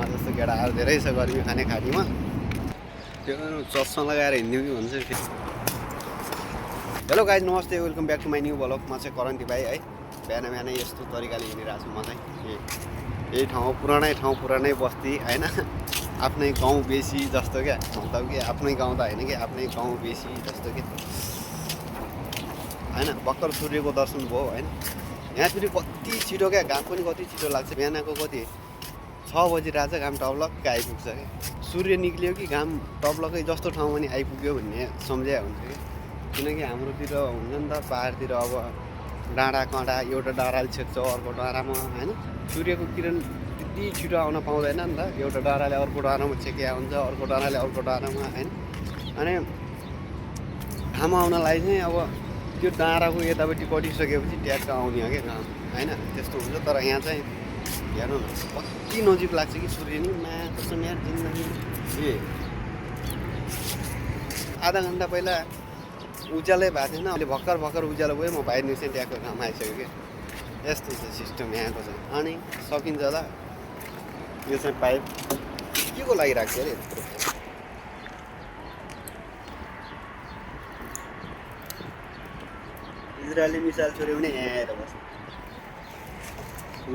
जस्तो केटाहरू धेरै छ गर्मी खाने खाटीमा। त्यो चस्मा लगाएर हिँड्ने कि भन्छ। हेलो गाइज नमस्ते, welcome back to my new blog. म चाहिँ करन्ती भाइ है। बिहानै यस्तो तरिकाले हिँडिरहेको छु म चाहिँ। यही ठाउँ पुरानै बस्ती होइन, आफ्नै गाउँ बेसी जस्तो क्या। मतलब कि आफ्नै गाउँ त होइन कि आफ्नै गाउँ बेसी जस्तो कि होइन। भर्खर सूर्यको दर्शन भयो होइन। यहाँ फेरि कति छिटो क्या, घाम पनि कति छिटो लाग्छ। बिहानको कति 6 बजिरहेको छ, घाम टप्लक्कै आइपुग्छ क्या। सूर्य निक्लियो कि घाम टप्लक्कै जस्तो ठाउँमा नि आइपुग्यो भन्ने सम्झाइ हुन्छ कि। किनकि हाम्रोतिर हुन्छ नि त पाहाडतिर अब डाँडा काँडा एउटा डाँडाले छेक्छ अर्को डाँडामा होइन। सूर्यको किरण त्यति छिटो आउन पाउँदैन नि त। एउटा डाँडाले अर्को डाँडामा छेकिया हुन्छ, अर्को डाँडाले अर्को डाँडामा होइन। अनि घाम आउनलाई चाहिँ अब त्यो डाँडाको यतापट्टि कटिसकेपछि ट्याक्क आउने हो क्या घाम होइन, त्यस्तो हुन्छ। तर यहाँ चाहिँ हेर्नु न कति नजिक लाग्छ कि सूर्य नि। कस्तो यहाँ जिन्दगी ए आधा घन्टा पहिला उज्यालै भएको थिएन, अहिले भर्खर उज्यालो भयो। म बाहिर निस्केँ ट्याक्क घाम आइसक्यो क्या। यस्तो छ सिस्टम यहाँको चाहिँ। अनि सकिन्छ त यो चाहिँ पाइप के को लागि राख्छ अरे यत्रो। इजरायली मिसाइल छोड्यो भने यहाँ आएर बस्छ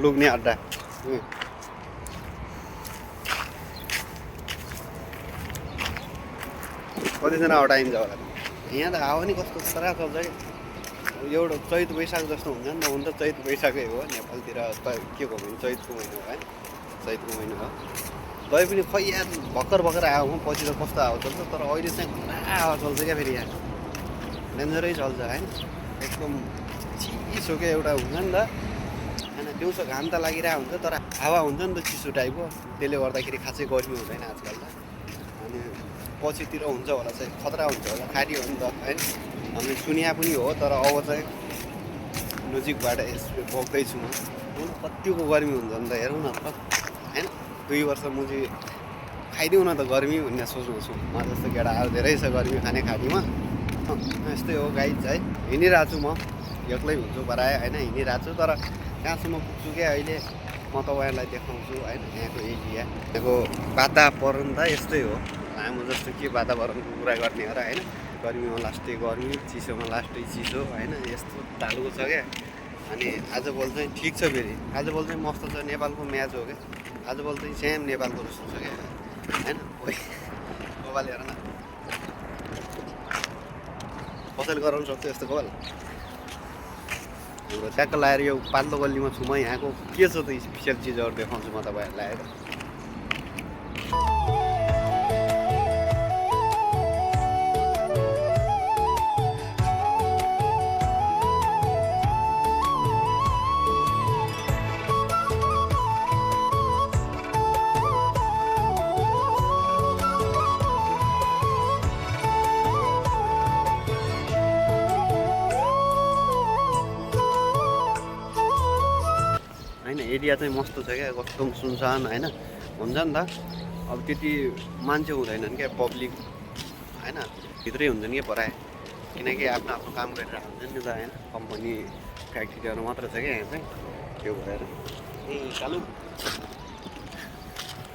लुग्ने अड्डा। कतिजना हटाइन्छ होला। यहाँ त हावा नि कस्तो खतरा चल्छ कि। एउटा चैत वैशाख जस्तो हुन्छ नि त। हुन त चैत वैशाखै हो नेपालतिर, के को भने चैतको महिना हो है, चैतको महिना हो। तै पनि खै यहाँ भर्खर आयो म, पछि त कस्तो हावा चल्छ। तर अहिले चाहिँ पुरा हावा चल्छ क्या। फेरि यहाँ डेन्जरै चल्छ होइन, एकदम चिसो क्या एउटा हुन्छ नि त होइन। दिउँसो घाम त लागिरहेको हुन्छ तर हावा हुन्छ नि त चिसो टाइपको, त्यसले गर्दाखेरि खासै गर्मी हुँदैन आजकल त। अनि पछितिर हुन्छ होला चाहिँ खतरा हुन्छ होला, खाडी हो नि त होइन। हामीले सुनिया पनि हो, तर अब चाहिँ नजिकबाट यसो बोक्दैछु म होइन। कतिको गर्मी हुन्छ नि त हेरौँ न त होइन। 2 वर्ष मुजी खाइदिउँ न त गर्मी भन्ने सोच्नु छु। म जस्तो केटाहरू धेरै छ गर्मी खाने खाटीमा। यस्तै हो गाइज है। हिँडिरहेको छु म, एक्लै हुन्छु बराए होइन। हिँडिरहेको छु तर कहाँसम्म पुग्छु क्या अहिले म तपाईँहरूलाई देखाउँछु होइन। यहाँको एरिया, यहाँको वातावरण त यस्तै हो। हाम्रो जस्तो के वातावरणको कुरा गर्ने हो र होइन। गर्मीमा लास्टै गर्मी, चिसोमा लास्टै चिसो होइन, यस्तो खालको छ क्या। अनि आजभोलि चाहिँ ठिक छ, फेरि आजभोलि चाहिँ मस्त छ। नेपालको म्याच हो क्या आजभोलि चाहिँ, सेम नेपालको जस्तो छ क्या होइन। कपाल हेर न, कसैले गराउनु सक्छ यस्तो कपाल। हाम्रो ट्याक्क लगाएर यो पाल्लो गल्लीमा छु म। यहाँको के छ त स्पेसियल चिजहरू देखाउँछु म तपाईँहरूलाई आएर। एरिया चाहिँ मस्त छ क्या, कस्तो सुनसान होइन। हुन्छ नि त अब त्यति मान्छे हुँदैनन् क्या, पब्लिक होइन। भित्रै हुन्छन् क्या प्रायः, किनकि आफ्नो काम गरेर हुन्छन् नि त होइन। कम्पनी फ्याक्ट्रीहरू मात्र छ क्या यहाँ चाहिँ, त्यो भएर। ए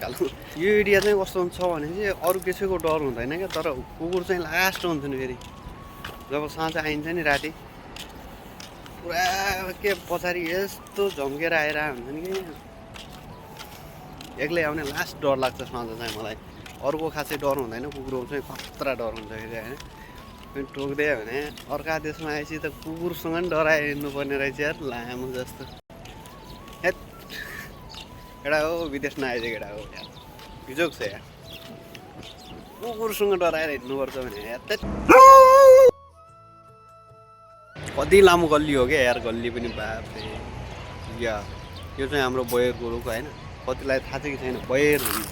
कालु यो एरिया चाहिँ कस्तो हुन्छ भने चाहिँ अरू कसैको डर हुँदैन क्या। तर कुकुर चाहिँ लास्ट हुन्छ नि फेरि, जब साँझ आइन्छ नि राति पुरा के पछाडि यस्तो झम्केर आएर हुन्छ नि कि। एक्लै आउने लास्ट डर लाग्छ साँझ चाहिँ मलाई। अरूको खासै डर हुँदैन, कुकुरको चाहिँ खतरा डर हुन्छ फेरि होइन। टोक्दियो भने अर्का देशमा आएपछि त कुकुरसँग पनि डराएर हिँड्नुपर्ने रहेछ यार, लामो जस्तो। हेट केटा हो, विदेश नआएछ केटा हो यार, बिजोग छ यार। कुकुरसँग डराएर हिँड्नुपर्छ भने यार। कति लामो गल्ली हो क्या यार, गल्ली पनि बाफ्रे या। यो चाहिँ हाम्रो बयर गोरुको होइन, कतिलाई थाहा छ कि छैन बयर भन्ने।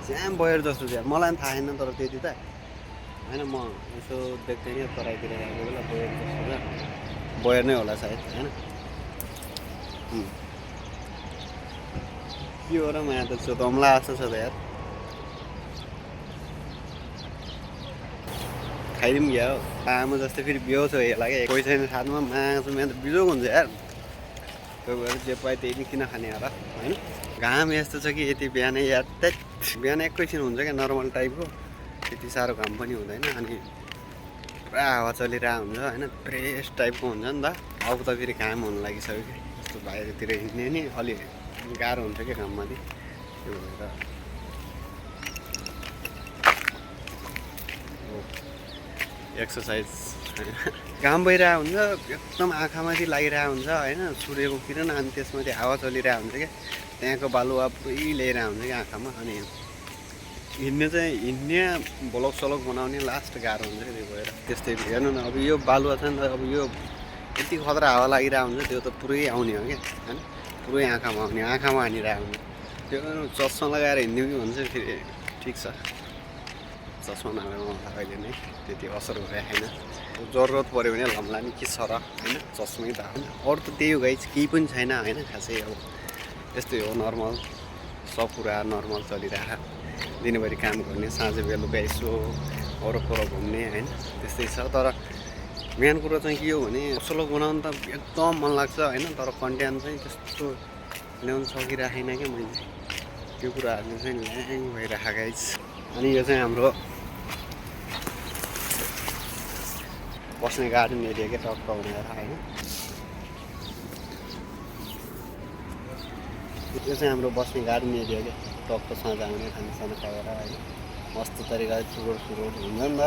स्याम बयर जस्तो छ यार, मलाई पनि थाहा छैन तर त्यति त होइन। म यसो देख्थेँ कि तराईतिर गएको बेला बयर जस्तो छ, बयर नै होला सायद होइन। के हो र म यहाँ त चोतम्ला जस्तो छ त यार। खाइदिउँ क्या हो आमा जस्तो। फेरि बिहो छ यसलाई क्या, कोही छैन साथमा, मासु त बिजोग हुन्छ यार। त्यो भएर जे पायो त्यही नै किन खाने हो र होइन। घाम यस्तो छ कि यति बिहानै यार बिहान एकैछिन हुन्छ क्या नर्मल टाइपको, त्यति साह्रो घाम पनि हुँदैन। अनि पुरा हावा चलिरहेको हुन्छ होइन, फ्रेस टाइपको हुन्छ नि त। अब त फेरि घाम हुनु लागिसक्यो कि यस्तो बाहिरतिर हिँड्ने नि अलि गाह्रो हुन्छ क्या घाममाथि, त्यो भएर एक्सर्साइज घाम भइरहेको हुन्छ एकदम आँखामाथि लागिरहेको हुन्छ होइन सूर्यको किरण। अनि त्यसमाथि हावा चलिरहेको हुन्छ क्या, त्यहाँको बालुवा पुरै ल्याइरहेको हुन्छ क्या आँखामा। अनि हिँड्ने ब्लग सलग बनाउने लास्ट गाह्रो हुन्छ क्या, त्यो भएर त्यस्तै हेर्नु न। अब यो बालुवा छ नि त, अब यो यति खतरा हावा लागिरहेको हुन्छ, त्यो त पुरै आउने हो क्या होइन, पुरै आँखामा आउने, आँखामा हानिरहेको हुन्छ। त्यो चस्मा लगाएर हिँड्ने पनि हुन्छ फेरि ठिक छ, चस्मा नलगाउनु अहिले नै त्यति असर भइरहेको छैन। जरुरत पऱ्यो भने लम्ला नि के छ र होइन, चस्मै त होइन। अरू त त्यही हो गाइस, केही पनि छैन होइन खासै। अब यस्तै हो, नर्मल सब कुरा नर्मल चलिरहेको। दिनभरि काम गर्ने, साँझ बेलुका यसो वरपर घुम्ने होइन, त्यस्तै छ। तर मेन कुरो चाहिँ के हो भने सलग बनाउनु त एकदम मन लाग्छ होइन, तर कन्टेन्ट चाहिँ त्यस्तो ल्याउनु सकिरहेन क्या मैले, त्यो कुराहरू चाहिँ ल्याङ भइरहेको गाइस। अनि यो चाहिँ हाम्रो बस्ने गार्डन एरिया क्या, टक्क भनेर होइन। यो चाहिँ हाम्रो बस्ने गार्डन एरिया क्या, टक्क साँझ आउने खानासाना खाएर होइन, मस्त तरिकाले चुरोट हुन्छ नि त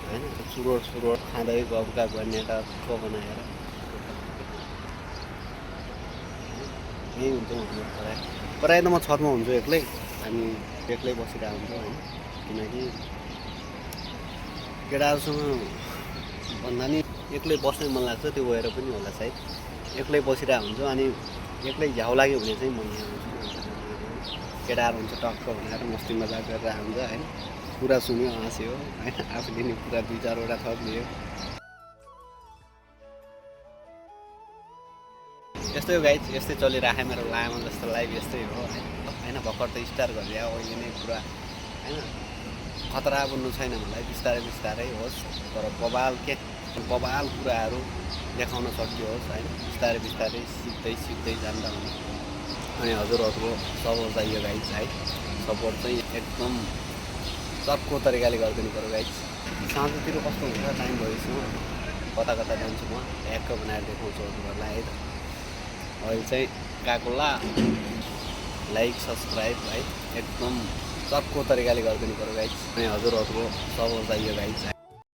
होइन। चुरोट खाँदै गफगाफ गर्ने टक्क बनाएर यही हुन्छ हाम्रो प्रायः त म छतमा हुन्छु एक्लै, अनि एक्लै बसिरहेको हुन्छु होइन। किनकि केटाहरूसँग भन्दा नि एक्लै बस्नै मन लाग्छ, त्यो भएर पनि होला सायद एक्लै बसिरहेको हुन्छु। अनि एक्लै झ्याउ लाग्यो भने चाहिँ म यहाँ आउँछु, केटाहरू हुन्छ टक्क भनेर मस्ती मजाक गरेर हुन्छ होइन, कुरा सुन्यो हाँस्यो होइन, आफूले नि कुरा 2-4वटा थप लियो। यस्तै हो गाइस, यस्तै चलिरहेको मेरो लामो जस्तो लाइफ यस्तै हो होइन। भर्खर त स्टार्ट गरिदियो अहिले नै पुरा होइन, खतरा बन्नु छैन मलाई, बिस्तारै बिस्तारै होस्, तर बबाल कुराहरू देखाउन सकियोस् होइन, बिस्तारै बिस्तारै सिक्दै जाँदा हुन्छ। अनि हजुरहरूको सपोर्ट चाहियो गाइस है, सपोर्ट चाहिँ एकदम चक्को तरिकाले गरिदिनु पऱ्यो गाइस। साँझतिर कस्तो हुन्छ टाइम भएपछि कता जान्छु म, ढ्याक्क बनाएर देखाउँछु हजुरहरूलाई है त। अहिले चाहिँ गएको ला लाइक सब्सक्राइब है एकदम चक्को तरिकाले गरिदिनु पऱ्यो गाइस। अनि हजुरहरूको सपोर्ट चाहियो गाइस है।